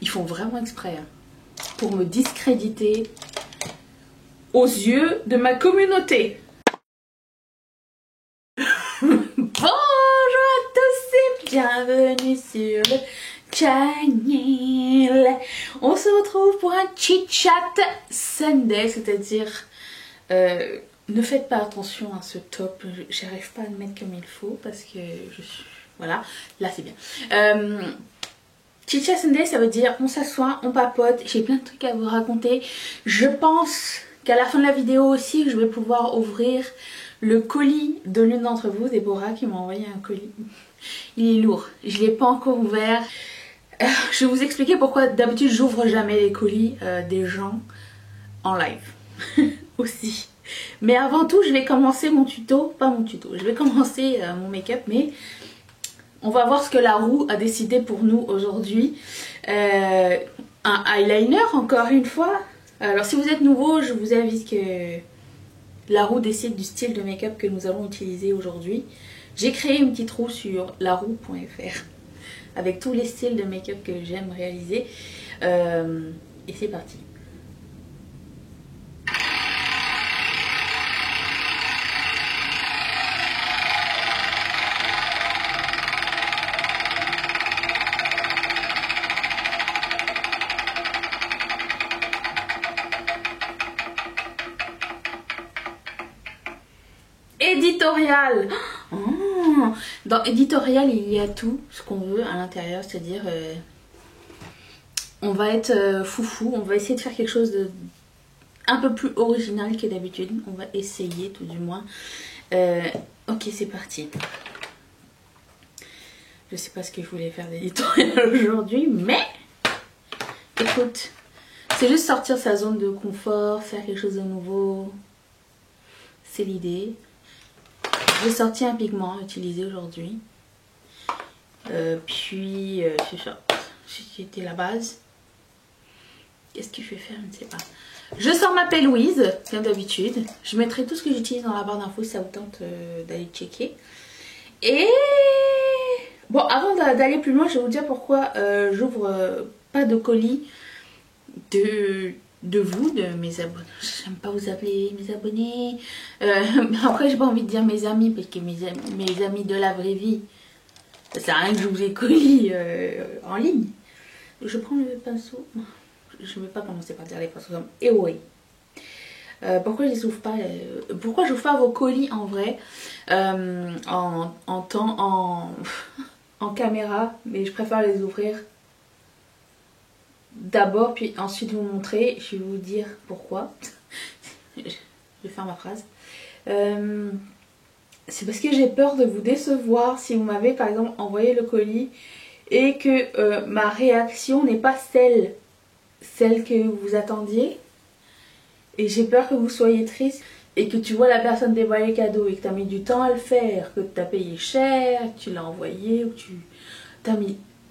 Ils font vraiment exprès hein, pour me discréditer aux yeux de ma communauté. Bonjour à tous et bienvenue sur le channel. On se retrouve pour un chit chat Sunday, c'est-à-dire ne faites pas attention à ce top, j'arrive pas à le mettre comme il faut parce que je suis... Voilà, là c'est bien. Chit chat Sunday, ça veut dire on s'assoit, on papote, j'ai plein de trucs à vous raconter. Je pense qu'à la fin de la vidéo aussi, je vais pouvoir ouvrir le colis de l'une d'entre vous, Déborah, qui m'a envoyé un colis. Il est lourd, je ne l'ai pas encore ouvert. Je vais vous expliquer pourquoi d'habitude j'ouvre jamais les colis des gens en live aussi. Mais avant tout, je vais commencer mon tuto, pas mon tuto, je vais commencer mon make-up, mais on va voir ce que la roue a décidé pour nous aujourd'hui. Un eyeliner, encore une fois. Alors si vous êtes nouveau, je vous invite que la roue décide du style de make-up que nous allons utiliser aujourd'hui. J'ai créé une petite roue sur laroue.fr avec tous les styles de make-up que j'aime réaliser. Et c'est parti. Éditorial. Oh, dans éditorial il y a tout ce qu'on veut à l'intérieur, c'est-à-dire on va être foufou, on va essayer de faire quelque chose de un peu plus original que d'habitude, on va essayer tout du moins. Ok, c'est parti. Je sais pas ce que je voulais faire d'éditorial aujourd'hui, mais écoute, c'est juste sortir sa zone de confort, faire quelque chose de nouveau, c'est l'idée. J'ai sorti un pigment à utiliser aujourd'hui. Puis, c'est ça. C'était la base. Qu'est-ce que je vais faire? Je ne sais pas. Je sors ma pelle Louise, comme d'habitude. Je mettrai tout ce que j'utilise dans la barre d'infos si ça vous tente d'aller checker. Et bon, avant d'aller plus loin, je vais vous dire pourquoi j'ouvre pas de colis de vous, de mes abonnés. J'aime pas vous appeler mes abonnés. Après, j'ai pas envie de dire mes amis, parce que mes amis de la vraie vie, ça sert à rien que je vous ai colis en ligne. Je prends le pinceau. Je ne vais pas commencer par dire les pinceaux comme et oui. Pourquoi je les ouvre pas pourquoi j'ouvre pas vos colis en vrai en caméra, mais je préfère les ouvrir d'abord, puis ensuite vous montrer. Je vais vous dire pourquoi. Je vais faire ma phrase. C'est parce que j'ai peur de vous décevoir si vous m'avez par exemple envoyé le colis et que ma réaction n'est pas celle que vous attendiez. Et j'ai peur que vous soyez triste et que tu vois la personne dévoiler le cadeau et que tu as mis du temps à le faire, que tu as payé cher, que tu l'as envoyé ou que tu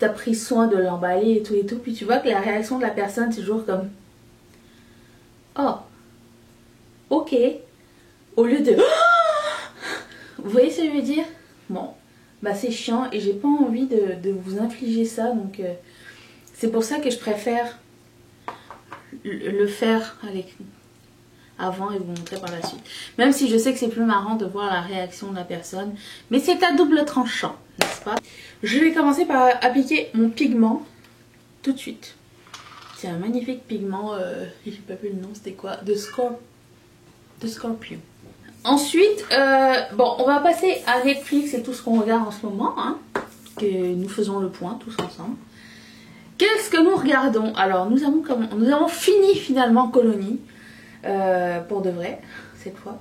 as pris soin de l'emballer et tout, puis tu vois que la réaction de la personne c'est toujours comme oh, ok, au lieu de vous voyez ce que je veux dire? Bon, bah c'est chiant et j'ai pas envie de vous infliger ça, donc c'est pour ça que je préfère le faire avant et vous montrer par la suite. Même si je sais que c'est plus marrant de voir la réaction de la personne, mais c'est à double tranchant, n'est-ce pas? Je vais commencer par appliquer mon pigment tout de suite. C'est un magnifique pigment, j'ai pas vu le nom, c'était quoi? De Scorpion. Ensuite, bon, on va passer à Netflix et tout ce qu'on regarde en ce moment, hein, que nous faisons le point tous ensemble. Qu'est-ce que nous regardons? Alors, nous avons fini finalement Colonie, pour de vrai, cette fois.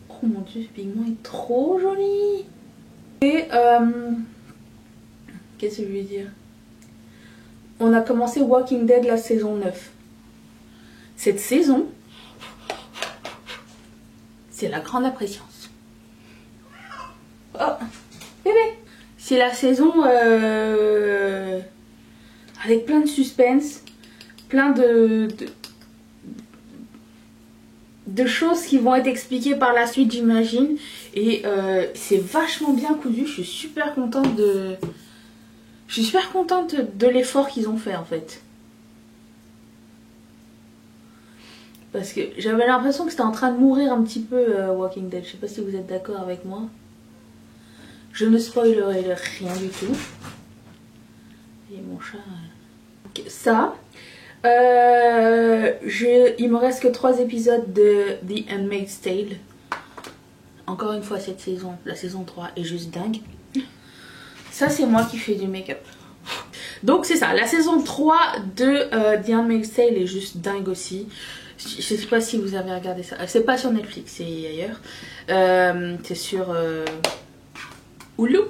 Oh mon dieu, ce pigment est trop joli. Et, qu'est-ce que je veux dire? On a commencé Walking Dead la saison 9. Cette saison, c'est la grande appréciance. Oh, bébé! C'est la saison avec plein de suspense, plein de choses qui vont être expliquées par la suite, j'imagine. Et c'est vachement bien cousu, je suis super contente Je suis super contente de l'effort qu'ils ont fait en fait. Parce que j'avais l'impression que c'était en train de mourir un petit peu Walking Dead. Je sais pas si vous êtes d'accord avec moi. Je ne spoilerai rien du tout. Et mon chat... Ça. Il me reste que 3 épisodes de The Handmaid's Tale. Encore une fois, cette saison, la saison 3 est juste dingue. Ça, c'est moi qui fais du make-up. Donc, c'est ça. La saison 3 de The Handmaid's Tale est juste dingue aussi. Je sais pas si vous avez regardé ça. C'est pas sur Netflix, c'est ailleurs. C'est sur Hulu.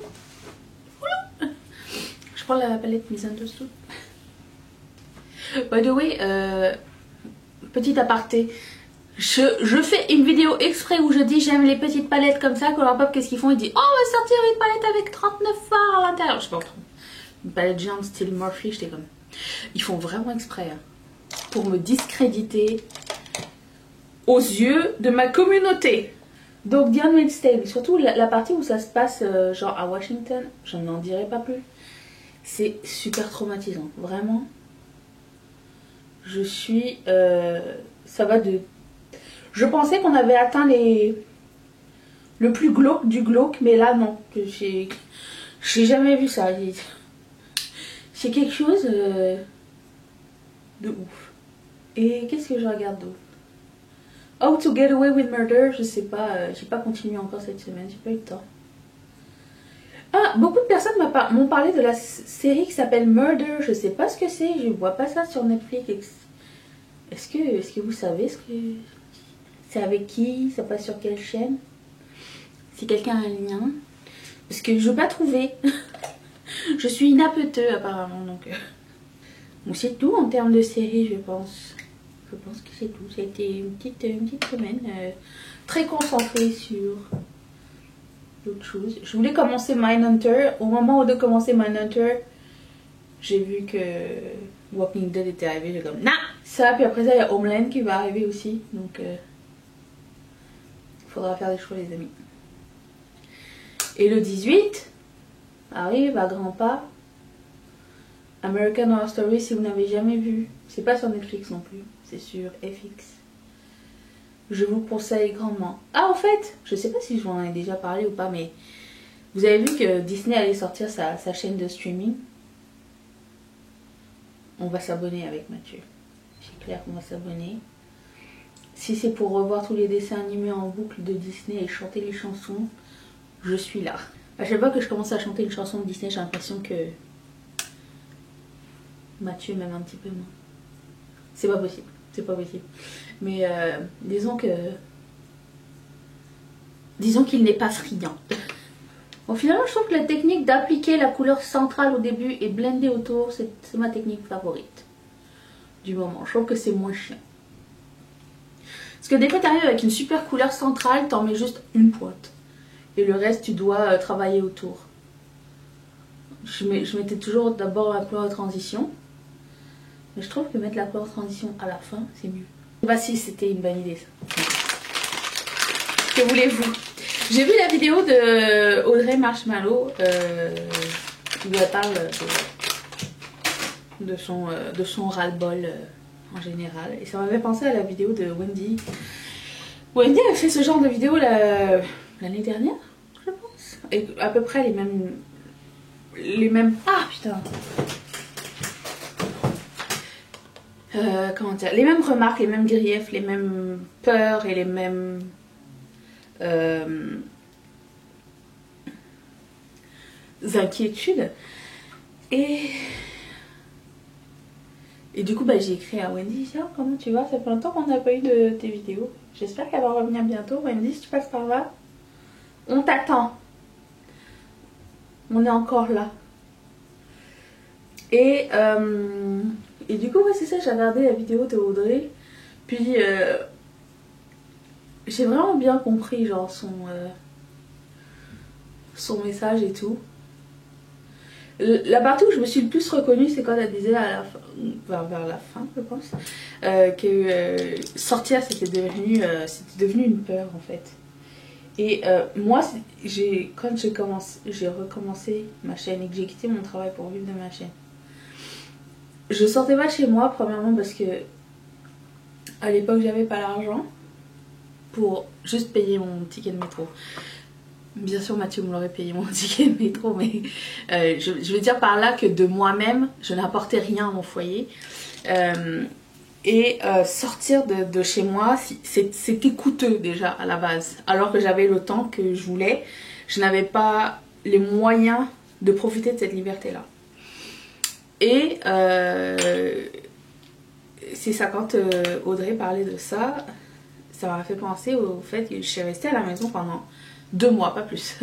Je prends la palette Misunderstood. By the way, petit aparté. Je fais une vidéo exprès où je dis j'aime les petites palettes comme ça. Colourpop, qu'est-ce qu'ils font? Ils disent oh, on va sortir une palette avec 39 fards à l'intérieur. Je sais pas, une palette géante style Morphe. J'étais comme. Ils font vraiment exprès hein, pour me discréditer aux yeux de ma communauté. Donc The Handmaid's Tale, surtout la partie où ça se passe genre à Washington, je n'en dirai pas plus. C'est super traumatisant, vraiment. Je suis... ça va de... Je pensais qu'on avait atteint le plus glauque du glauque, mais là non. J'ai jamais vu ça. C'est quelque chose de ouf. Et qu'est-ce que je regarde d'autre? How to Get Away with Murder, je sais pas, j'ai pas continué encore cette semaine, j'ai pas eu le temps. Ah, beaucoup de personnes m'ont parlé de la série qui s'appelle Murder, je sais pas ce que c'est, je vois pas ça sur Netflix. Est-ce que vous savez ce que c'est, avec qui, ça passe sur quelle chaîne? Si quelqu'un a un lien. Parce que je veux pas trouver. Je suis inapteux apparemment, donc... Bon, c'est tout en termes de série, je pense. Je pense que c'est tout. Ça a été une petite semaine très concentrée sur d'autres choses. Je voulais commencer Mindhunter. Au moment de commencer Mindhunter, j'ai vu que Walking Dead était arrivé. J'ai comme, nah! Ça, puis après ça, il y a Homeland qui va arriver aussi. Donc, il faudra faire des choix, les amis. Et le 18 arrive à grands pas. American Horror Story, si vous n'avez jamais vu. C'est pas sur Netflix non plus. C'est sur FX. Je vous conseille grandement. Ah, en fait, je sais pas si je vous en ai déjà parlé ou pas, mais vous avez vu que Disney allait sortir sa chaîne de streaming. On va s'abonner avec Mathieu. C'est clair qu'on va s'abonner. Si c'est pour revoir tous les dessins animés en boucle de Disney et chanter les chansons, je suis là. À chaque fois que je commence à chanter une chanson de Disney, j'ai l'impression que Mathieu m'aime un petit peu moins. C'est pas possible, c'est pas possible. Mais disons qu'il n'est pas friand. Bon, finalement, je trouve que la technique d'appliquer la couleur centrale au début et blender autour, c'est ma technique favorite du moment. Je trouve que c'est moins chiant. Parce que dès que tu arrives avec une super couleur centrale, t'en mets juste une pointe. Et le reste, tu dois travailler autour. Je mettais toujours d'abord la couleur de transition. Mais je trouve que mettre la couleur de transition à la fin, c'est mieux. Bah si, c'était une bonne idée ça. Que voulez-vous? J'ai vu la vidéo de Audrey Marshmallow où elle parle de son ras-le-bol en général. Et ça m'avait pensé à la vidéo de Wendy. Wendy a fait ce genre de vidéo l'année dernière, je pense. Et à peu près les mêmes... Ah putain! Comment dire, les mêmes remarques, les mêmes griefs, les mêmes peurs et les mêmes inquiétudes. Et du coup, bah, j'ai écrit à Wendy, j'ai dit, oh, comment tu vas? Ça fait longtemps qu'on n'a pas eu de tes vidéos. J'espère qu'elle va revenir bientôt. Wendy, si tu passes par là, on t'attend. On est encore là. Et du coup, ouais, c'est ça, j'ai regardé la vidéo de Audrey. Puis, j'ai vraiment bien compris, genre, son message et tout. La partie où je me suis le plus reconnue, c'est quand elle disait à la fin, vers la fin, je pense, que sortir, c'était devenu une peur, en fait. Et moi, quand j'ai recommencé ma chaîne et que j'ai quitté mon travail pour vivre de ma chaîne, je sortais pas chez moi, premièrement parce que à l'époque j'avais pas l'argent pour juste payer mon ticket de métro. Bien sûr Mathieu me l'aurait payé mon ticket de métro, mais je veux dire par là que de moi-même je n'apportais rien à mon foyer. Sortir de chez moi, c'était coûteux déjà à la base. Alors que j'avais le temps que je voulais, je n'avais pas les moyens de profiter de cette liberté-là. Et c'est ça, quand Audrey parlait de ça, ça m'a fait penser au fait que je suis restée à la maison pendant 2 mois, pas plus.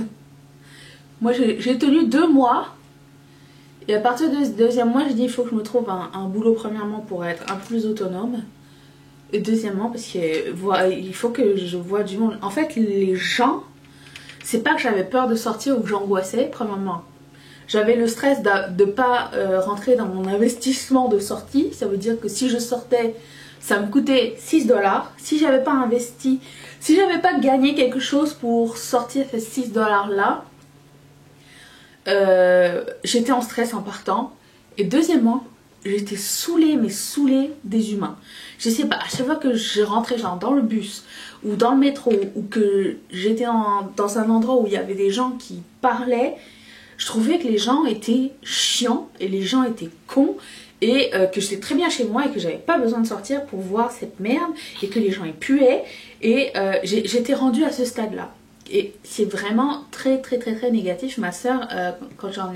Moi j'ai tenu 2 mois. Et à partir du 2e mois, je dis il faut que je me trouve un boulot, premièrement pour être un peu plus autonome. Et deuxièmement parce qu'il faut que je vois du monde. En fait, les gens, c'est pas que j'avais peur de sortir ou que j'angoissais, premièrement. J'avais le stress de ne pas rentrer dans mon investissement de sortie. Ça veut dire que si je sortais, ça me coûtait 6 $. Si j'avais pas investi, si j'avais pas gagné quelque chose pour sortir ces 6 $ là, j'étais en stress en partant. Et deuxièmement, j'étais saoulée, mais saoulée des humains. Je sais pas, à chaque fois que je rentrais genre dans le bus ou dans le métro, ou que j'étais dans un endroit où il y avait des gens qui parlaient, je trouvais que les gens étaient chiants et les gens étaient cons, et que j'étais très bien chez moi et que j'avais pas besoin de sortir pour voir cette merde, et que les gens y puaient. Et j'étais rendue à ce stade là. Et c'est vraiment très négatif. Ma soeur, quand j'en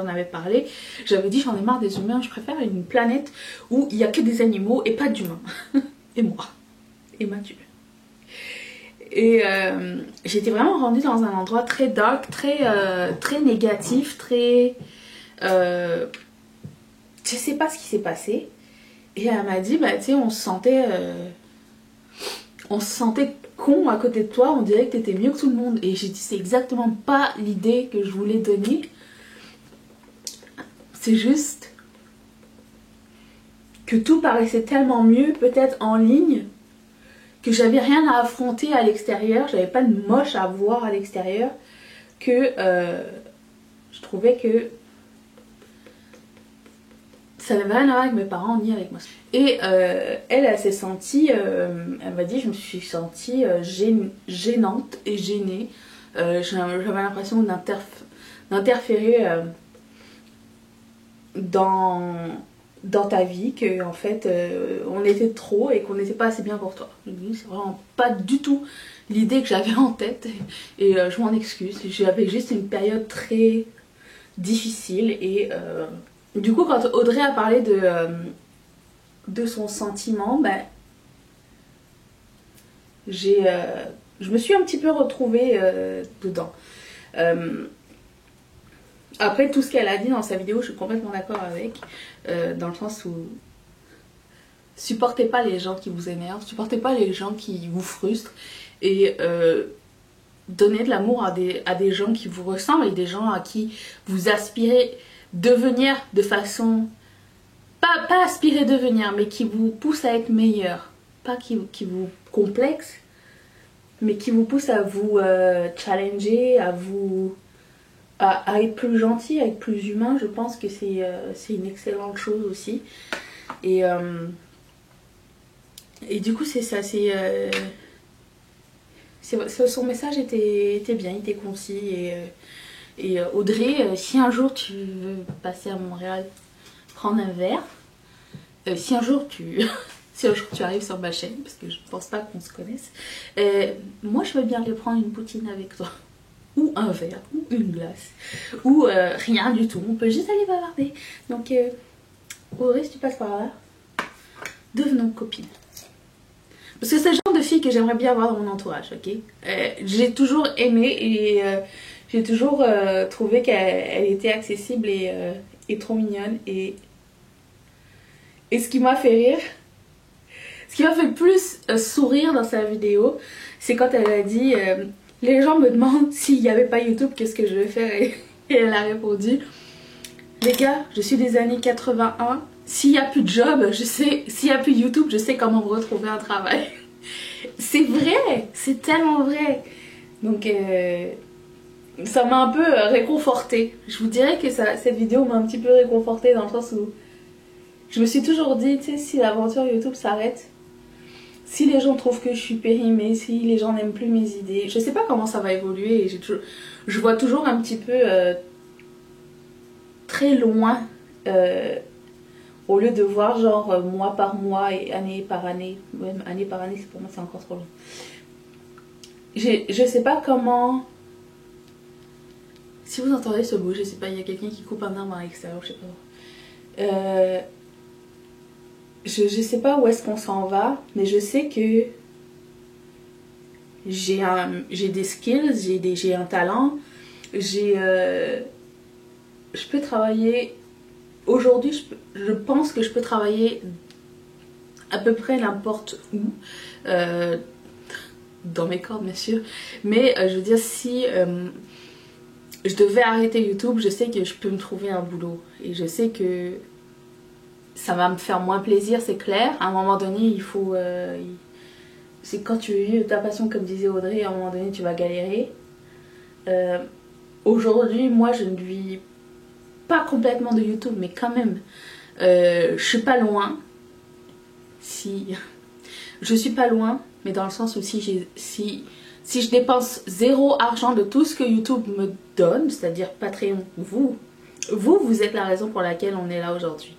avais parlé, j'avais dit j'en ai marre des humains, je préfère une planète où il n'y a que des animaux et pas d'humains. Et moi. Et Mathieu. Et j'étais vraiment rendue dans un endroit très dark, très négatif, très... je sais pas ce qui s'est passé. Et elle m'a dit, bah tu sais, on se sentait con à côté de toi, on dirait que t'étais mieux que tout le monde. Et j'ai dit c'est exactement pas l'idée que je voulais donner. C'est juste que tout paraissait tellement mieux, peut-être en ligne, que j'avais rien à affronter à l'extérieur, j'avais pas de moche à voir à l'extérieur, que je trouvais que ça n'avait rien à voir avec mes parents ni avec moi. Et elle s'est sentie, elle m'a dit, je me suis sentie gênante et gênée. J'avais l'impression d'interférer dans ta vie, que en fait on était trop et qu'on n'était pas assez bien pour toi. C'est vraiment pas du tout l'idée que j'avais en tête, et je m'en excuse. J'avais juste une période très difficile, et du coup, quand Audrey a parlé de son sentiment, ben, je me suis un petit peu retrouvée dedans. Après, tout ce qu'elle a dit dans sa vidéo, je suis complètement d'accord avec, dans le sens où supportez pas les gens qui vous énervent, supportez pas les gens qui vous frustrent, et donnez de l'amour à des gens qui vous ressemblent, et des gens à qui vous aspirez devenir de façon, pas aspirer devenir, mais qui vous pousse à être meilleur, pas qui vous complexe, mais qui vous pousse à vous challenger, à être plus gentil, à être plus humain. Je pense que c'est une excellente chose aussi. Et du coup c'est ça, son message était bien, il était concis. Et Audrey, si un jour tu veux passer à Montréal, prendre un verre, si un jour tu arrives sur ma chaîne, parce que je ne pense pas qu'on se connaisse, moi je veux bien aller prendre une poutine avec toi, ou un verre, ou une glace, ou rien du tout, on peut juste aller bavarder. Donc Audrey, si tu passes par là, devenons copines. Parce que c'est le genre de fille que j'aimerais bien avoir dans mon entourage, ok. J'ai toujours aimé, et j'ai toujours trouvé qu'elle était accessible et trop mignonne. Et ce qui m'a fait rire, ce qui m'a fait le plus sourire dans sa vidéo, c'est quand elle a dit les gens me demandent s'il n'y avait pas YouTube, qu'est-ce que je vais faire, et elle a répondu, les gars, je suis des années 81, s'il n'y a plus de job, je sais, s'il n'y a plus de YouTube, je sais comment me retrouver un travail. C'est vrai, c'est tellement vrai. Donc ça m'a un peu réconfortée. Je vous dirais que cette vidéo m'a un petit peu réconfortée dans le sens où je me suis toujours dit, tu sais, si l'aventure YouTube s'arrête, si les gens trouvent que je suis périmée, si les gens n'aiment plus mes idées, je sais pas comment ça va évoluer. Et je vois toujours un petit peu très loin, au lieu de voir genre mois par mois et année par année. Même année par année, pour moi c'est encore trop long. Je sais pas comment... Si vous entendez ce bruit, je sais pas, il y a quelqu'un qui coupe un arbre à l'extérieur, je sais pas. Je sais pas où est-ce qu'on s'en va, mais je sais que j'ai des skills, j'ai un talent, je peux travailler. Aujourd'hui, je pense que je peux travailler à peu près n'importe où, dans mes cordes bien sûr, mais je veux dire, si je devais arrêter YouTube, je sais que je peux me trouver un boulot, et je sais que ça va me faire moins plaisir, c'est clair. À un moment donné, il faut... c'est quand tu vis ta passion, comme disait Audrey, à un moment donné, tu vas galérer. Aujourd'hui, moi, je ne vis pas complètement de YouTube, mais quand même, je suis pas loin. Si... Je suis pas loin, mais dans le sens où si je dépense zéro argent de tout ce que YouTube me donne, c'est-à-dire Patreon, vous êtes la raison pour laquelle on est là aujourd'hui.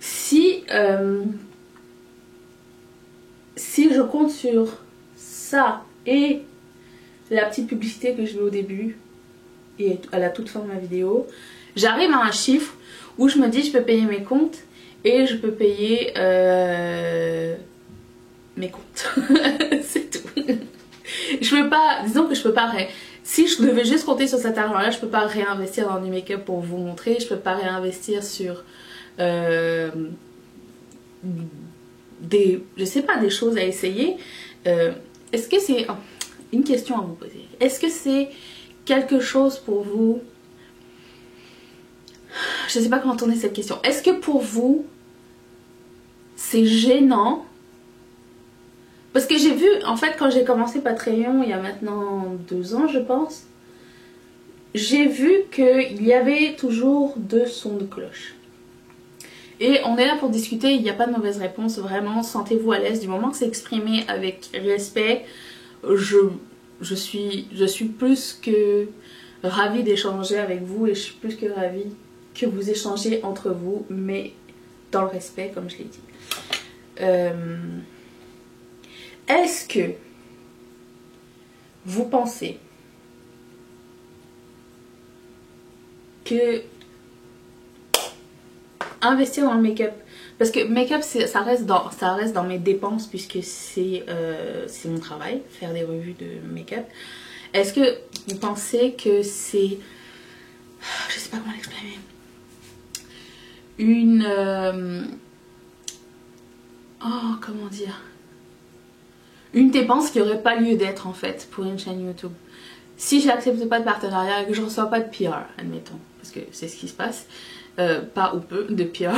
Si je compte sur ça et la petite publicité que je mets au début et à la toute fin de ma vidéo, j'arrive à un chiffre où je me dis je peux payer mes comptes et je peux payer mes comptes. C'est tout. Je peux pas, disons que je peux pas, si je devais juste compter sur cet argent là, je peux pas réinvestir dans du make-up pour vous montrer, je peux pas réinvestir sur je sais pas, des choses à essayer. Est-ce que c'est une question à vous poser? Est-ce que c'est quelque chose pour vous? Je sais pas comment tourner cette question. Est-ce que pour vous c'est gênant? Parce que j'ai vu, en fait, quand j'ai commencé Patreon il y a maintenant 2 ans, je pense, j'ai vu qu'il y avait toujours 2 sons de cloche. Et on est là pour discuter, il n'y a pas de mauvaise réponse, vraiment, sentez-vous à l'aise. Du moment que c'est exprimé avec respect, je suis plus que ravie d'échanger avec vous et je suis plus que ravie que vous échangez entre vous, mais dans le respect, comme je l'ai dit. Est-ce que vous pensez que investir dans le make-up, parce que make-up ça reste dans mes dépenses puisque c'est mon travail, faire des revues de make-up. Est-ce que vous pensez que c'est, je sais pas comment l'exprimer, comment dire, une dépense qui aurait pas lieu d'être en fait pour une chaîne YouTube? Si j'accepte pas de partenariat et que je reçois pas de PR, admettons, parce que c'est ce qui se passe, pas ou peu de PR,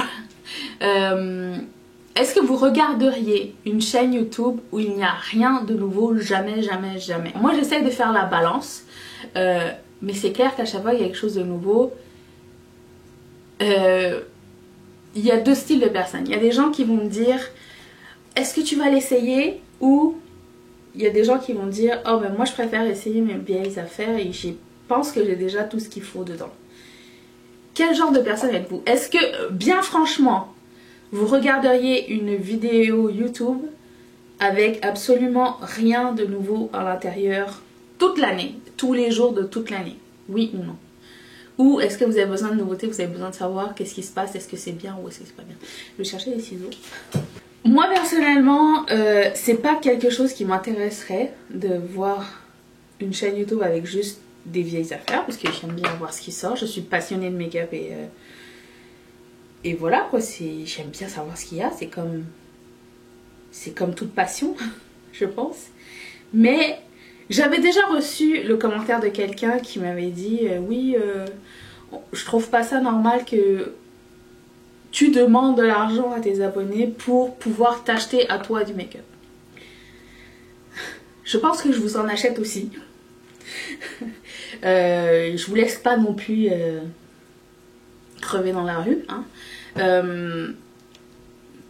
est-ce que vous regarderiez une chaîne YouTube où il n'y a rien de nouveau? Jamais, jamais, jamais. Moi j'essaie de faire la balance, mais c'est clair qu'à chaque fois il y a quelque chose de nouveau. Il y a 2 styles de personnes. Il y a des gens qui vont me dire est-ce que tu vas l'essayer, ou il y a des gens qui vont dire oh ben moi je préfère essayer mes vieilles affaires et je pense que j'ai déjà tout ce qu'il faut dedans. Quel genre de personne êtes-vous? Est-ce que, bien franchement, vous regarderiez une vidéo YouTube avec absolument rien de nouveau à l'intérieur toute l'année, tous les jours de toute l'année? Oui ou non? Ou est-ce que vous avez besoin de nouveautés, vous avez besoin de savoir qu'est-ce qui se passe, est-ce que c'est bien ou est-ce que c'est pas bien? Je vais chercher des ciseaux. Moi personnellement, c'est pas quelque chose qui m'intéresserait de voir une chaîne YouTube avec juste des vieilles affaires, parce que j'aime bien voir ce qui sort. Je suis passionnée de make-up et voilà quoi, j'aime bien savoir ce qu'il y a. C'est comme toute passion, je pense. Mais j'avais déjà reçu le commentaire de quelqu'un qui m'avait dit oui, je trouve pas ça normal que tu demandes de l'argent à tes abonnés pour pouvoir t'acheter à toi du make-up. Je pense que je vous en achète aussi. Je vous laisse pas non plus crever dans la rue, hein.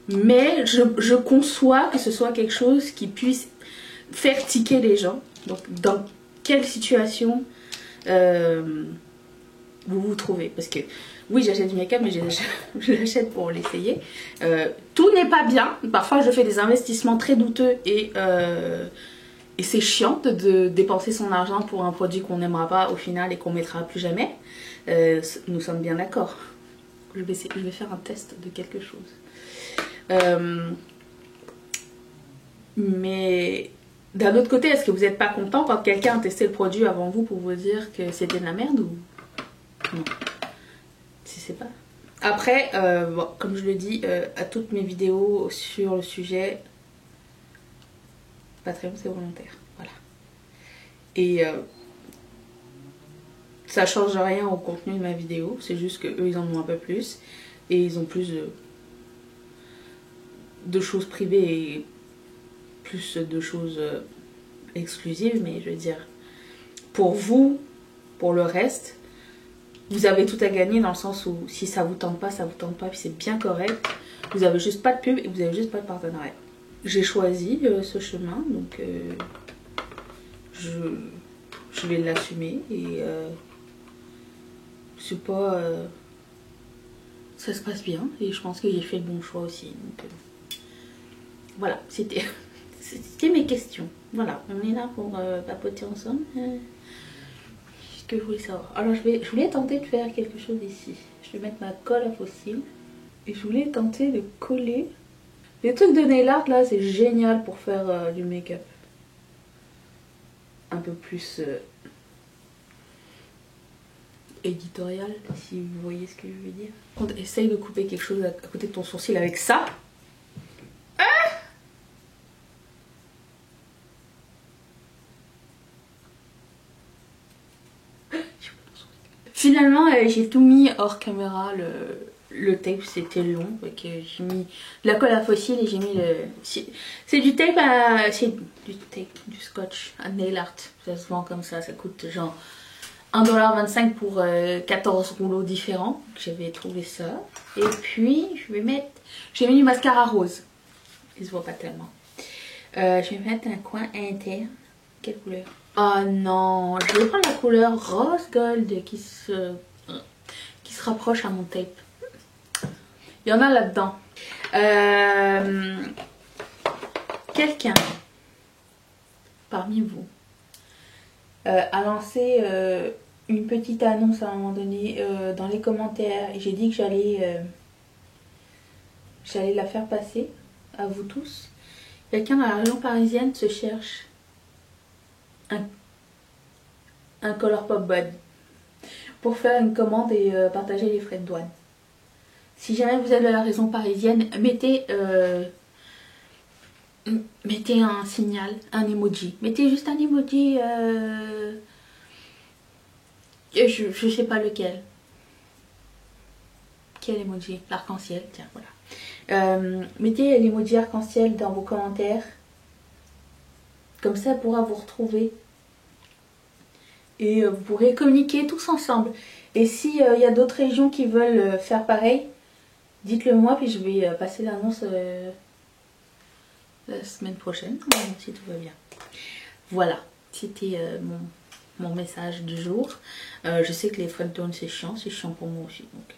Mais je conçois que ce soit quelque chose qui puisse faire tiquer les gens. Donc dans quelle situation vous vous trouvez? Parce que oui, j'achète du make-up, mais je l'achète pour l'essayer. Tout n'est pas bien. Parfois je fais des investissements très douteux et c'est chiant de dépenser son argent pour un produit qu'on n'aimera pas au final et qu'on mettra plus jamais. Nous sommes bien d'accord. Je vais faire un test de quelque chose. Mais d'un autre côté, est-ce que vous n'êtes pas content quand quelqu'un a testé le produit avant vous pour vous dire que c'était de la merde ou non? Si c'est pas. Après, bon, comme je le dis à toutes mes vidéos sur le sujet, Patreon c'est volontaire, voilà. Et ça change rien au contenu de ma vidéo, c'est juste que eux ils en ont un peu plus et ils ont plus de choses privées et plus de choses exclusives, mais je veux dire, pour vous, pour le reste, vous avez tout à gagner dans le sens où si ça vous tente pas, ça vous tente pas, puis c'est bien correct. Vous avez juste pas de pub et vous avez juste pas de partenariat. J'ai choisi ce chemin, donc je vais l'assumer et c'est pas... ça se passe bien et je pense que j'ai fait le bon choix aussi. Donc, voilà, c'était mes questions. Voilà, on est là pour papoter ensemble. Ce que je voulais savoir. Alors je voulais tenter de faire quelque chose ici. Je vais mettre ma colle à fossiles. Et je voulais tenter de coller. Les trucs de nail art là, c'est génial pour faire du make-up. Un peu plus éditorial, si vous voyez ce que je veux dire. Quand essaye de couper quelque chose à côté de ton sourcil avec ça. Finalement, j'ai tout mis hors caméra. Le tape c'était long, donc j'ai mis de la colle à fossile et j'ai mis le... C'est du tape à... C'est du scotch à nail art. Ça se vend comme ça coûte genre 1,25$ pour 14 rouleaux différents. J'avais trouvé ça. Et puis, j'ai mis du mascara rose. Il se voit pas tellement. Je vais mettre un coin interne. Quelle couleur? Oh non, je vais prendre la couleur rose gold qui se rapproche à mon tape. Il y en a là-dedans. Quelqu'un parmi vous a lancé une petite annonce à un moment donné dans les commentaires et j'ai dit que j'allais la faire passer à vous tous. Quelqu'un dans la région parisienne se cherche un Colourpop Bud pour faire une commande et partager les frais de douane. Si jamais vous êtes de la région parisienne, mettez un signal, un emoji. Mettez juste un emoji, je sais pas lequel. Quel emoji? L'arc-en-ciel, tiens, voilà. Mettez l'emoji arc-en-ciel dans vos commentaires. Comme ça, elle pourra vous retrouver. Et vous pourrez communiquer tous ensemble. Et s'il y a d'autres régions qui veulent faire pareil, dites-le moi, puis je vais passer l'annonce la semaine prochaine, si tout va bien. Voilà, c'était mon message du jour. Je sais que les frais de douane c'est chiant pour moi aussi. Donc...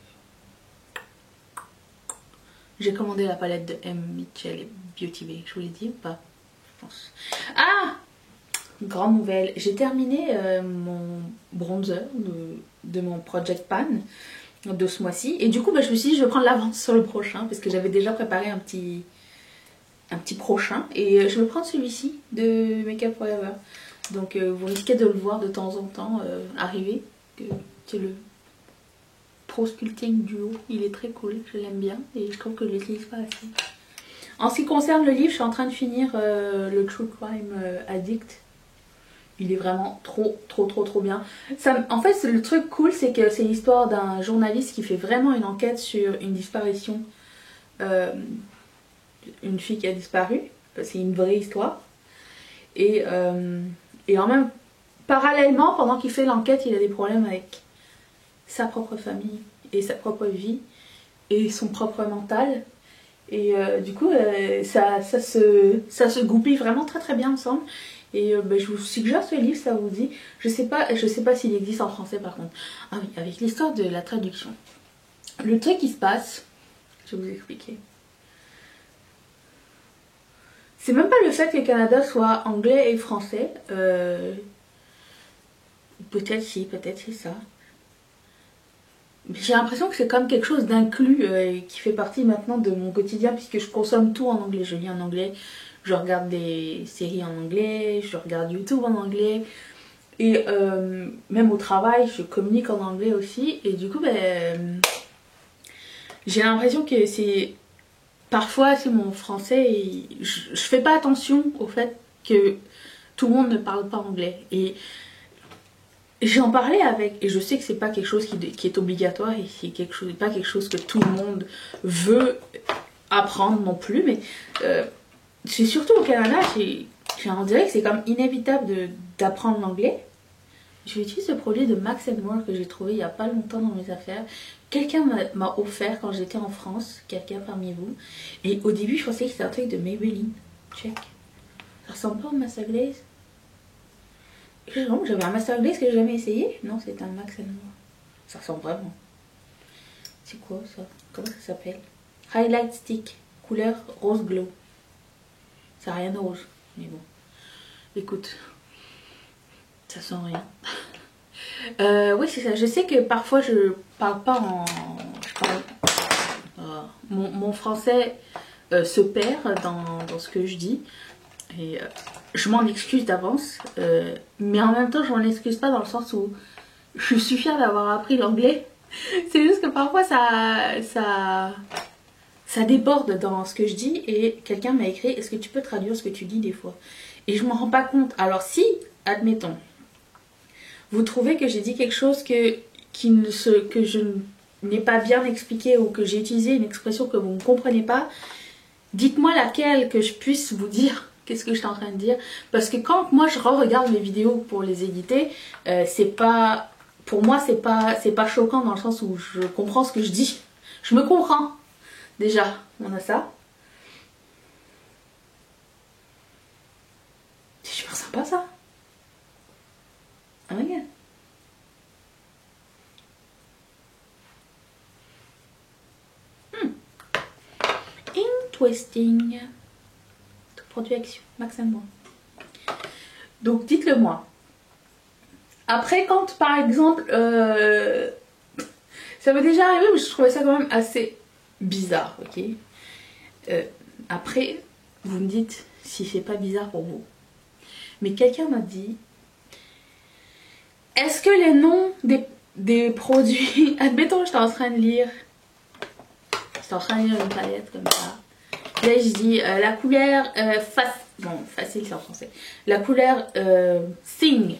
J'ai commandé la palette de M. Mitchell et Beauty Bay, je vous l'ai dit ou pas? Je pense. Ah! Grande nouvelle, j'ai terminé mon bronzer de mon Project Pan de ce mois-ci. Et du coup, je me suis dit, je vais prendre l'avance sur le prochain, parce que j'avais déjà préparé un petit prochain. Et je vais prendre celui-ci de Makeup Forever. Donc vous risquez de le voir de temps en temps arriver. C'est le Pro Sculpting Duo. Il est très cool, je l'aime bien. Et je trouve que je ne l'utilise pas assez. En ce qui concerne le livre, je suis en train de finir le True Crime Addict. Il est vraiment trop bien. En fait, le truc cool, c'est que c'est l'histoire d'un journaliste qui fait vraiment une enquête sur une disparition. Une fille qui a disparu. C'est une vraie histoire. Et en même parallèlement, pendant qu'il fait l'enquête, il a des problèmes avec sa propre famille et sa propre vie et son propre mental. Et du coup, ça se goupille vraiment très très bien ensemble. Et je vous suggère ce livre, ça vous dit. Je sais pas s'il existe en français par contre. Ah oui, avec l'histoire de la traduction. Le truc qui se passe, je vais vous expliquer. C'est même pas le fait que le Canada soit anglais et français. Peut-être si, peut-être c'est ça. J'ai l'impression que c'est comme quelque chose d'inclus qui fait partie maintenant de mon quotidien puisque je consomme tout en anglais. Je lis en anglais, je regarde des séries en anglais, je regarde YouTube en anglais. Et même au travail, je communique en anglais aussi. Et du coup, j'ai l'impression que c'est... Parfois, c'est mon français et je fais pas attention au fait que tout le monde ne parle pas anglais. Et j'en parlais avec, et je sais que c'est pas quelque chose qui est obligatoire et c'est pas quelque chose que tout le monde veut apprendre non plus, mais c'est surtout au Canada, on dirait que c'est comme inévitable d'apprendre l'anglais. Je vais utiliser ce produit de Max & More que j'ai trouvé il y a pas longtemps dans mes affaires. Quelqu'un m'a offert quand j'étais en France, quelqu'un parmi vous. Et au début, je pensais que c'était un truc de Maybelline. Check. Ça ressemble pas au Master Glaze. Non, j'avais un Master Glaze que j'ai jamais essayé. Non, c'est un Max & More. Ça ressemble vraiment. C'est quoi ça? Comment ça s'appelle? Highlight Stick. Couleur rose glow. Ça n'a rien de rouge. Mais bon. Écoute. Ça sent rien. Oui, c'est ça. Je sais que parfois je parle pas en... Mon français se perd dans ce que je dis. Et je m'en excuse d'avance. Mais en même temps, je m'en excuse pas dans le sens où je suis fière d'avoir appris l'anglais. C'est juste que parfois ça déborde dans ce que je dis. Et quelqu'un m'a écrit, est-ce que tu peux traduire ce que tu dis des fois? Et je m'en rends pas compte. Alors si, admettons, vous trouvez que j'ai dit quelque chose que je n'ai pas bien expliqué ou que j'ai utilisé une expression que vous ne comprenez pas, dites-moi laquelle que je puisse vous dire qu'est-ce que je suis en train de dire. Parce que quand moi je re-regarde mes vidéos pour les éditer, c'est pas... Pour moi, c'est pas choquant dans le sens où je comprends ce que je dis. Je me comprends. Déjà, on a ça. C'est super sympa ça. Ah regarde. Interesting. Tout produit Action, Max & More. Donc dites-le moi. Après, quand par exemple, ça m'est déjà arrivé, mais je trouvais ça quand même assez bizarre, ok. Après, vous me dites si c'est pas bizarre pour vous. Mais quelqu'un m'a dit, est-ce que les noms des produits, admettons, j'étais en train de lire une palette comme ça. Là, je dis la couleur facile, c'est en français. La couleur Thing.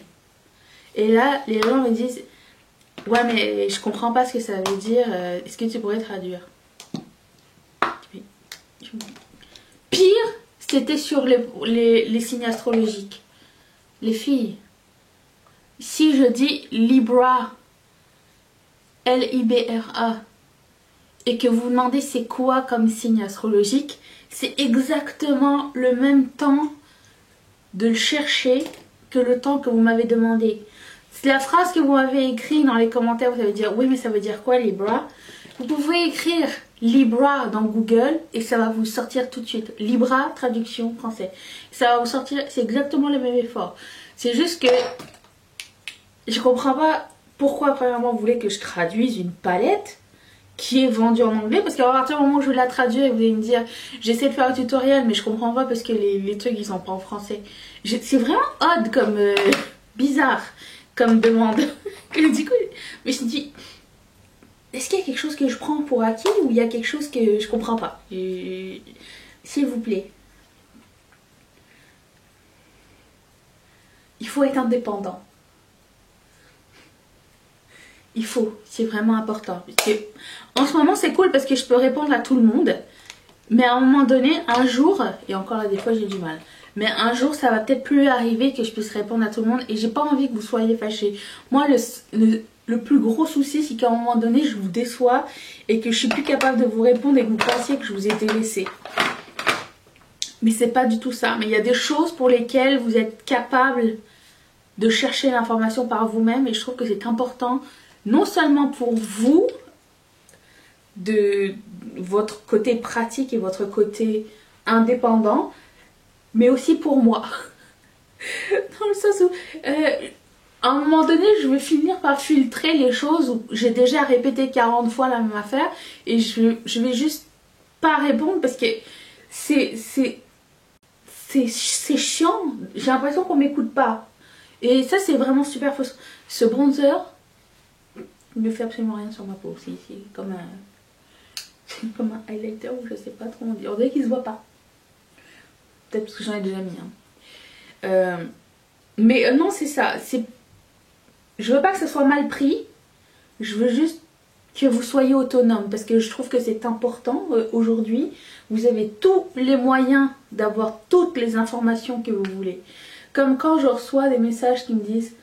Et là, les gens me disent, ouais, mais je comprends pas ce que ça veut dire. Est-ce que tu pourrais traduire? Pire, c'était sur les signes astrologiques. Les filles. Si je dis Libra, L-I-B-R-A, et que vous demandez c'est quoi comme signe astrologique, c'est exactement le même temps de le chercher que le temps que vous m'avez demandé. C'est la phrase que vous m'avez écrite dans les commentaires, vous allez dire oui mais ça veut dire quoi Libra? Vous pouvez écrire Libra dans Google et ça va vous sortir tout de suite. Libra, traduction français. Ça va vous sortir, c'est exactement le même effort. C'est juste que je comprends pas pourquoi premièrement vous voulez que je traduise une palette qui est vendue en anglais, parce qu'à partir du moment où je vais la traduire, vous allez me dire j'essaie de faire un tutoriel mais je comprends pas parce que les trucs ils sont pas en français. C'est vraiment odd comme bizarre comme demande. Et du coup, mais je me dis, est-ce qu'il y a quelque chose que je prends pour acquis ou il y a quelque chose que je comprends pas? S'il vous plaît. Il faut être indépendant. Il faut, c'est vraiment important. En ce moment c'est cool parce que je peux répondre à tout le monde. Mais à un moment donné, un jour, et encore là des fois j'ai du mal, Mais un jour, ça va peut-être plus arriver que je puisse répondre à tout le monde. Et j'ai pas envie que vous soyez fâchés. Moi, le plus gros souci, c'est qu'à un moment donné, je vous déçois et que je suis plus capable de vous répondre et que vous pensiez que je vous ai délaissé. Mais c'est pas du tout ça. Mais il y a des choses pour lesquelles vous êtes capable de chercher l'information par vous-même. Et je trouve que c'est important, non seulement pour vous, de votre côté pratique et votre côté indépendant, mais aussi pour moi. Dans le sens où, à un moment donné, je vais finir par filtrer les choses où j'ai déjà répété 40 fois la même affaire et je vais juste pas répondre parce que c'est chiant. J'ai l'impression qu'on m'écoute pas. Et ça, c'est vraiment super faux. Ce bronzer ne fait absolument rien sur ma peau. C'est comme un highlighter ou je sais pas trop comment dire. On dirait qu'il se voit pas. Peut-être parce que j'en ai déjà mis. Hein. Mais non, c'est ça. Je veux pas que ça soit mal pris. Je veux juste que vous soyez autonome. Parce que je trouve que c'est important aujourd'hui. Vous avez tous les moyens d'avoir toutes les informations que vous voulez. Comme quand je reçois des messages qui me disent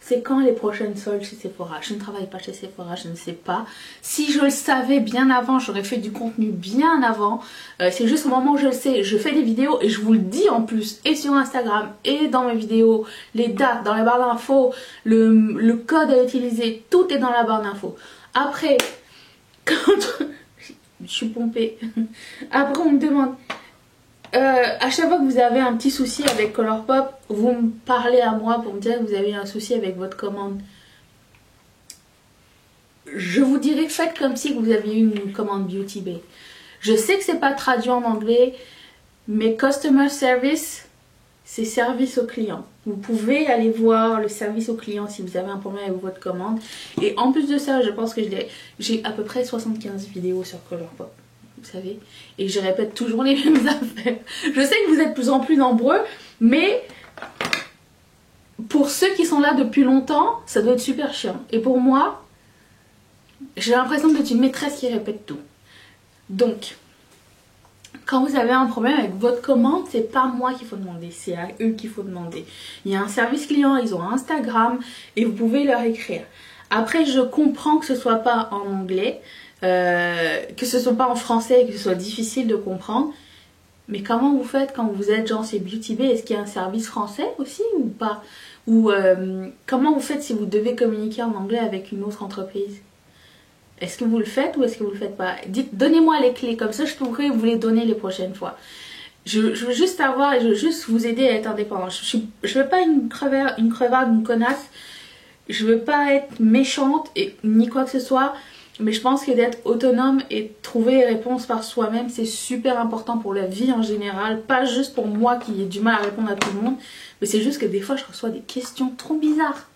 c'est quand les prochaines soldes chez Sephora. Je ne travaille pas chez Sephora, je ne sais pas. Si je le savais bien avant, j'aurais fait du contenu bien avant. C'est juste au moment où je le sais, je fais des vidéos et je vous le dis en plus. Et sur Instagram, et dans mes vidéos, les dates, dans la barre d'infos, le code à utiliser, tout est dans la barre d'infos. Après, quand je suis pompée. Après, on me demande... à chaque fois que vous avez un petit souci avec Colourpop, vous me parlez à moi pour me dire que vous avez un souci avec votre commande. Je vous dirais faites comme si vous aviez une commande Beauty Bay. Je sais que c'est pas traduit en anglais, mais Customer Service, c'est service au client. Vous pouvez aller voir le service au client si vous avez un problème avec votre commande. Et en plus de ça, je pense que j'ai à peu près 75 vidéos sur Colourpop. Vous savez, et je répète toujours les mêmes affaires. Je sais que vous êtes de plus en plus nombreux, mais pour ceux qui sont là depuis longtemps, ça doit être super chiant. Et pour moi, j'ai l'impression d'être une maîtresse qui répète tout. Donc, quand vous avez un problème avec votre commande, c'est pas moi qu'il faut demander, c'est à eux qu'il faut demander. Il y a un service client, ils ont un Instagram et vous pouvez leur écrire. Après, je comprends que ce soit pas en anglais. Que ce soit pas en français et que ce soit difficile de comprendre, mais comment vous faites quand vous êtes genre chez Beauty Bay? Est-ce qu'il y a un service français aussi ou pas? Ou comment vous faites si vous devez communiquer en anglais avec une autre entreprise? Est-ce que vous le faites ou est-ce que vous le faites pas? Donnez-moi les clés, comme ça je pourrais vous les donner les prochaines fois. Je veux juste savoir et je veux juste vous aider à être indépendant. Je veux pas une crevarde, une connasse. Je veux pas être méchante ni quoi que ce soit. Mais je pense que d'être autonome et trouver les réponses par soi-même, c'est super important pour la vie en général. Pas juste pour moi qui ai du mal à répondre à tout le monde. Mais c'est juste que des fois, je reçois des questions trop bizarres.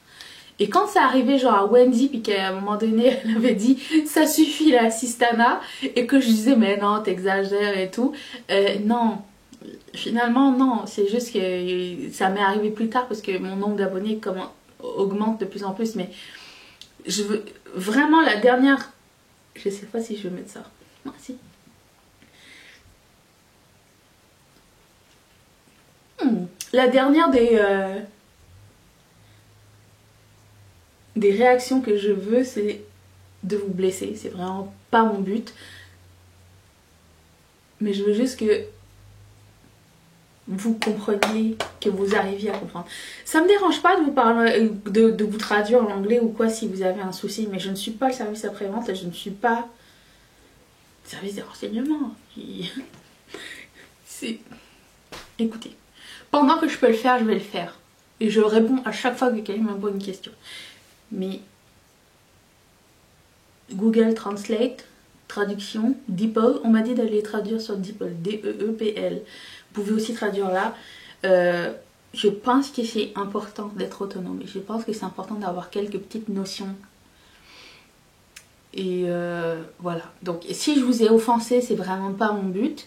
Et quand c'est arrivé genre à Wendy, puis qu'à un moment donné, elle avait dit « ça suffit la Sistana », et que je disais « mais non, t'exagères et tout ». Non, finalement non. C'est juste que ça m'est arrivé plus tard parce que mon nombre d'abonnés augmente de plus en plus. Mais je veux vraiment la dernière... Je sais pas si je vais mettre ça. Non, si. La dernière des réactions que je veux, c'est de vous blesser. C'est vraiment pas mon but. Mais je veux juste que vous compreniez, que vous arriviez à comprendre. Ça me dérange pas de vous parler, de vous traduire en anglais ou quoi si vous avez un souci, mais je ne suis pas le service après-vente et je ne suis pas le service des renseignements. Écoutez, pendant que je peux le faire, je vais le faire. Et je réponds à chaque fois que quelqu'un me pose une question. Mais Google Translate, traduction, DeepL, on m'a dit d'aller traduire sur DeepL, D-E-E-P-L. Vous pouvez aussi traduire là. Je pense que c'est important d'être autonome. Je pense que c'est important d'avoir quelques petites notions. Et voilà. Donc si je vous ai offensé, c'est vraiment pas mon but.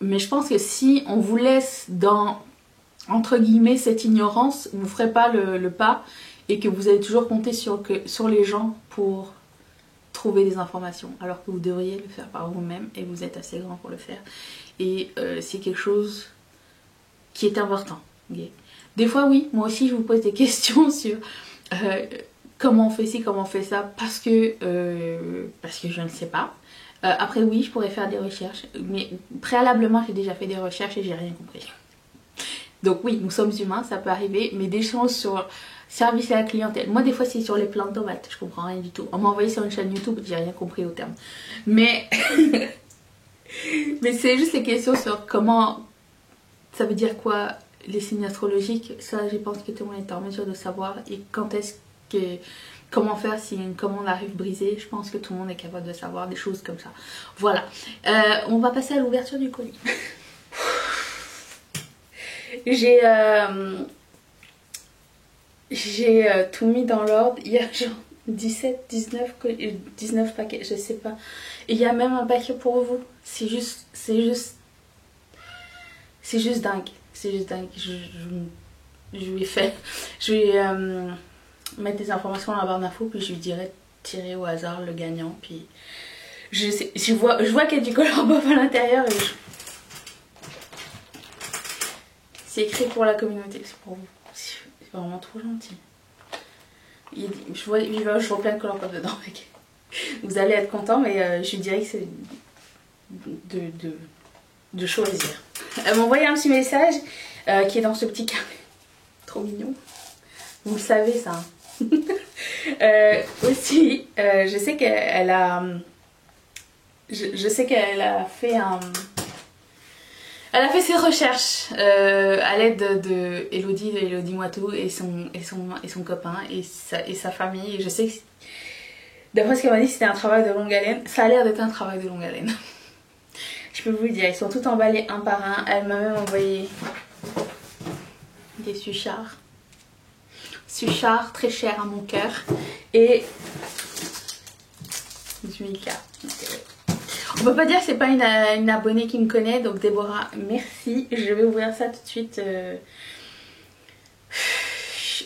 Mais je pense que si on vous laisse dans, entre guillemets, cette ignorance, vous ne ferez pas le pas et que vous allez toujours compter sur les gens pour trouver des informations alors que vous devriez le faire par vous-même et vous êtes assez grand pour le faire. Et c'est quelque chose qui est important. Okay. Des fois oui, moi aussi je vous pose des questions sur comment on fait ci, comment on fait ça, parce que je ne sais pas. Après oui, je pourrais faire des recherches, mais préalablement j'ai déjà fait des recherches et j'ai rien compris. Donc oui, nous sommes humains, ça peut arriver, mais des choses sur service à la clientèle. Moi des fois c'est sur les plants de tomates, je comprends rien du tout. On m'a envoyé sur une chaîne YouTube, j'ai rien compris au terme. Mais mais c'est juste les questions sur comment ça veut dire quoi les signes astrologiques. Ça je pense que tout le monde est en mesure de savoir. Et quand est-ce que... Comment faire si une commande arrive brisée, je pense que tout le monde est capable de savoir des choses comme ça. Voilà. On va passer à l'ouverture du colis. J'ai tout mis dans l'ordre. Il y a genre 17, 19 paquets, je sais pas. Et il y a même un paquet pour vous. C'est juste dingue. C'est juste dingue. Je vais mettre des informations dans la barre d'infos, puis je lui dirai tirer au hasard le gagnant. Puis je vois qu'il y a du color bof à l'intérieur et c'est écrit pour la communauté, c'est pour vous. C'est vraiment trop gentil. Je vois plein de color bof dedans. Vous allez être content, mais je lui dirais que c'est de choisir. Elle m'a envoyé un petit message qui est dans ce petit carnet. Trop mignon. Vous le savez ça. Aussi, je sais qu'elle a... Je sais qu'elle a fait un... Elle a fait ses recherches à l'aide de Elodie Moitou et son copain et sa famille. Et je sais que, d'après ce qu'elle m'a dit, c'était un travail de longue haleine. Ça a l'air d'être un travail de longue haleine. Je peux vous le dire, ils sont tous emballés un par un. Elle m'a même envoyé des suchards. Suchards très chers à mon cœur. Et 18K. On peut pas dire que c'est pas une abonnée qui me connaît, donc Déborah, merci. Je vais ouvrir ça tout de suite.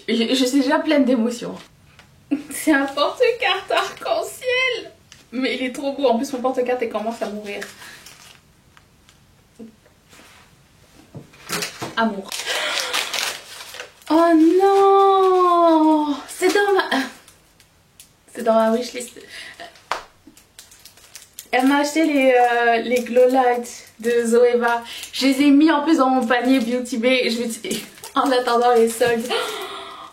Je suis déjà pleine d'émotions. C'est un porte-carte arc-en-ciel. Mais il est trop beau. En plus, mon porte-carte commence à mourir. Amour. Oh non! C'est dans ma wishlist. Elle m'a acheté les Glow Lights de Zoeva. Je les ai mis en plus dans mon panier Beauty Bay. En attendant les soldes. Oh,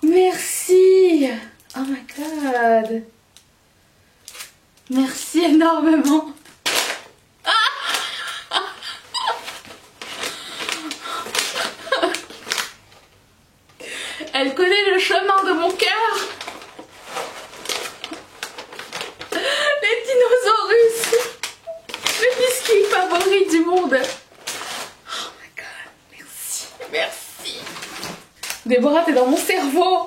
merci! Oh my god! Merci énormément! Elle connaît le chemin de mon cœur! Les dinosaures! Le biscuit favori du monde! Oh my god, merci, merci! Déborah, t'es dans mon cerveau!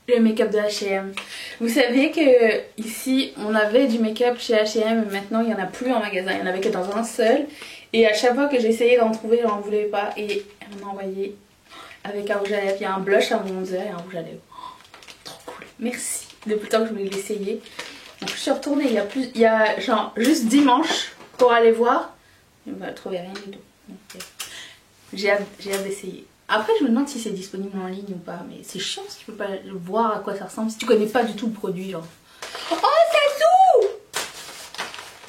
Le make-up de H&M. Vous savez que ici, on avait du make-up chez H&M, mais maintenant il n'y en a plus en magasin. Il n'y en avait que dans un seul. Et à chaque fois que j'essayais d'en trouver, j'en voulais pas. Et elle m'a envoyé avec un rouge à lèvres. Il y a un blush à bronzer et un rouge à lèvres. Oh, trop cool. Merci. Depuis le temps que je voulais l'essayer. Donc je suis retournée il y a genre juste dimanche pour aller voir. Je ne trouvais rien du tout. J'ai hâte d'essayer. Après je me demande si c'est disponible en ligne ou pas. Mais c'est chiant si tu peux pas voir à quoi ça ressemble. Si tu connais pas du tout le produit genre. Oh Sassou!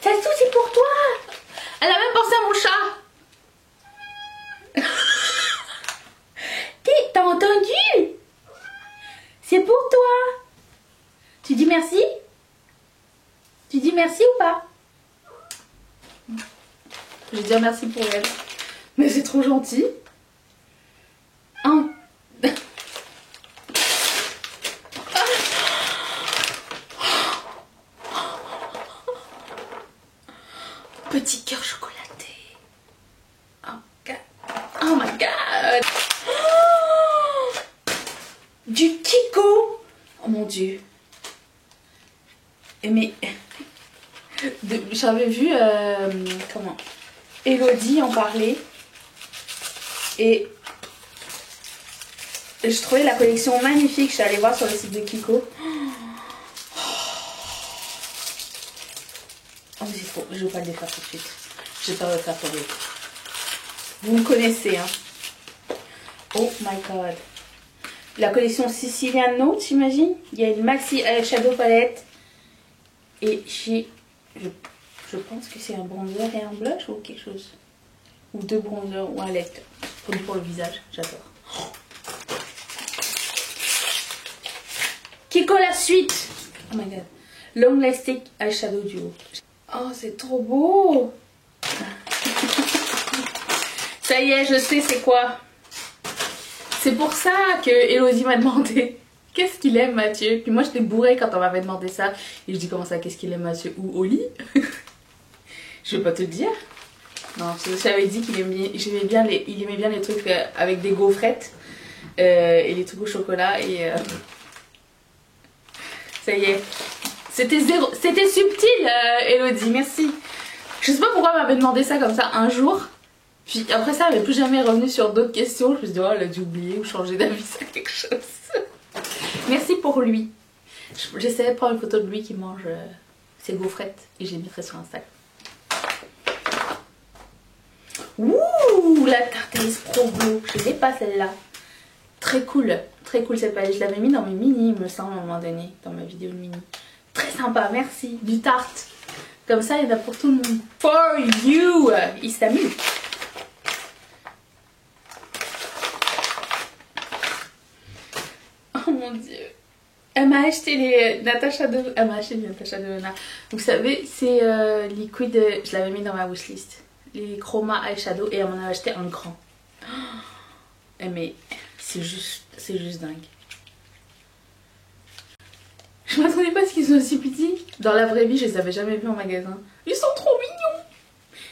Sassou c'est pour toi! Elle a même pensé à mon chat! T'as entendu? C'est pour toi! Tu dis merci? Tu dis merci ou pas? Je vais dire merci pour elle. Mais c'est trop gentil. Hein? Petit cœur chocolaté. Oh, God. Oh my god. Oh, du Kiko. Oh mon dieu. Mais j'avais vu comment Elodie en parler et je trouvais la collection magnifique. Je suis allée voir sur le site de Kiko. Oh mais c'est trop, je vais pas le défaire tout de suite. Je vais pas le faire pour lui. Vous me connaissez, hein. Oh my god. La collection Sicilian Note, j'imagine. Il y a une maxi eyeshadow palette. Et j'ai... Je pense que c'est un bronzer et un blush ou quelque chose. Ou deux bronzers ou un lait. Produit pour le visage, j'adore. Kiko la suite. Oh my god. Long Lasting Eyeshadow Duo. Oh, c'est trop beau. Ça y est, je sais c'est quoi. C'est pour ça que Elodie m'a demandé qu'est-ce qu'il aime Mathieu. Puis moi j'étais bourrée quand on m'avait demandé ça. Et je dis comment ça, qu'est-ce qu'il aime Mathieu ou au lit. Je vais pas te le dire. Non, j'avais dit qu'il aimait bien les trucs avec des gaufrettes. Et les trucs au chocolat. Et ça y est. C'était subtil Elodie, merci. Je sais pas pourquoi elle m'avait demandé ça comme ça un jour. Puis après ça, elle n'est plus jamais revenue sur d'autres questions. Je me suis dit, oh, elle a dû oublier ou changer d'avis sur quelque chose. Merci pour lui. J'essaierai de prendre une photo de lui qui mange ses gaufrettes et je les mettrai sur Instagram. Ouh, la Cartelis Pro Glow. Je l'ai pas celle-là. Très cool cette palette. Je l'avais mis dans mes mini, il me semble, à un moment donné, dans ma vidéo de mini. Très sympa, merci. Du tarte. Comme ça, il y en a pour tout le monde. For you, il s'amuse. Oh mon dieu. Elle m'a acheté les Natasha Denona. Vous savez, c'est liquide. Je l'avais mis dans ma wishlist. Les Chroma Eyeshadow et elle m'en a acheté un grand. Oh, mais c'est juste dingue. Je m'attendais pas à ce qu'ils soient aussi petits. Dans la vraie vie, je les avais jamais vus en magasin. Ils sont trop mignons.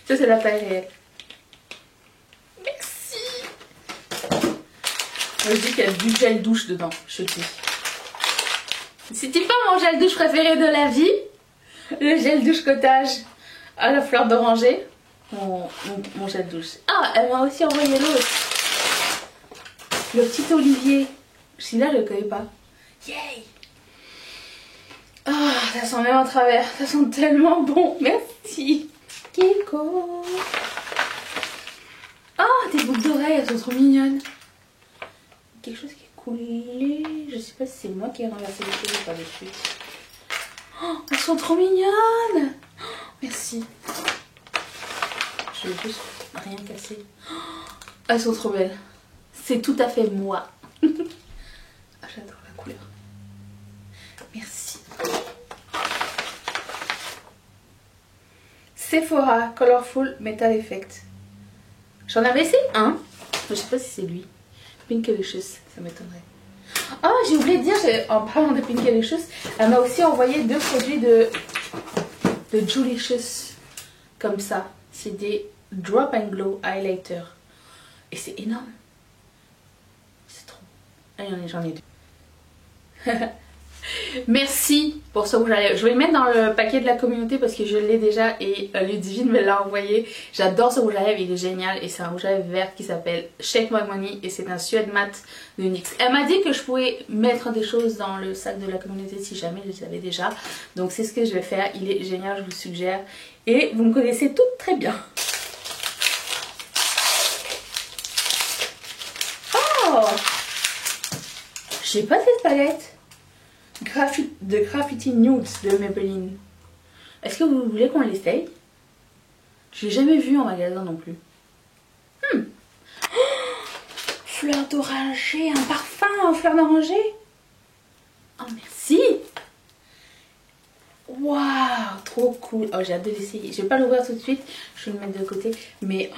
Ça, c'est la taille réelle. Merci. Moi, je dis qu'il y a du gel douche dedans. Je te dis. C'était pas mon gel douche préféré de la vie. Le gel douche cottage à la fleur d'oranger. Mon gel douche. Ah, elle m'a aussi envoyé l'autre. Le petit Olivier. Celui-là, je le connais pas. Yay! Ah, ça sent même à travers. Ça sent tellement bon. Merci. Kiko. Ah, tes boucles d'oreilles, elles sont trop mignonnes. Quelque chose qui est coulé. Je sais pas si c'est moi qui ai renversé les choses ou pas dessus. Oh, elles sont trop mignonnes. Oh, merci. Je vais juste rien casser. Oh, elles sont trop belles. C'est tout à fait moi. Ah, j'adore la couleur. Merci. Sephora Colorful Metal Effect. J'en avais essayé un. Je sais pas si c'est lui. Pinkalicious, ça m'étonnerait. Oh, j'ai oublié de dire, en parlant de Pinkalicious, elle m'a aussi envoyé 2 produits de Julicious. Comme ça. C'est des Drop and Glow Highlighter. Et c'est énorme. C'est trop. Allez, j'en ai 2. Merci pour ce rouge à lèvres. Je vais le mettre dans le paquet de la communauté parce que je l'ai déjà et Ludivine me l'a envoyé. J'adore ce rouge à lèvres, il est génial et c'est un rouge à lèvres vert qui s'appelle Shake My Money et c'est un suède mat de NYX. Elle m'a dit que je pouvais mettre des choses dans le sac de la communauté si jamais je le savais déjà. Donc c'est ce que je vais faire, il est génial, je vous le suggère. Et vous me connaissez toutes très bien. Oh! J'ai pas cette palette. De Graffiti Nudes de Maybelline. Est-ce que vous voulez qu'on l'essaye? Je l'ai jamais vu en magasin non plus. Oh, fleur d'oranger, un parfum en fleur d'oranger. Oh merci. Waouh, trop cool. Oh, j'ai hâte de l'essayer. Je vais pas l'ouvrir tout de suite, je vais le mettre de côté. Mais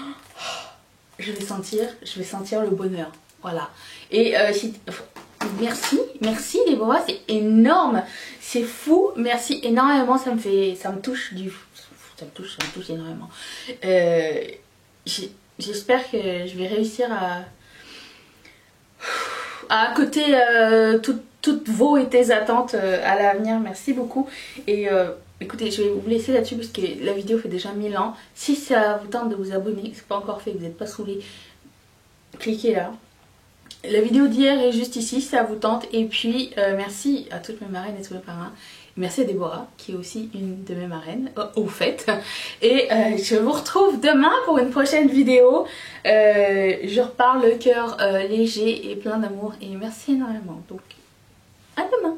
je vais sentir le bonheur. Voilà. Et merci Déborah, c'est énorme, c'est fou, merci énormément, ça me touche énormément. J'espère que je vais réussir à accoter toutes vos et tes attentes à l'avenir. Merci beaucoup et écoutez, je vais vous laisser là-dessus parce que la vidéo fait déjà 1000 ans. Si ça vous tente de vous abonner, c'est pas encore fait, vous n'êtes pas saoulés, cliquez là. La vidéo d'hier est juste ici si ça vous tente. Et puis merci à toutes mes marraines et tous mes parrains. Merci à Déborah, qui est aussi une de mes marraines, au fait. Et je vous retrouve demain pour une prochaine vidéo. Je repars le cœur léger et plein d'amour. Et merci énormément. Donc, à demain.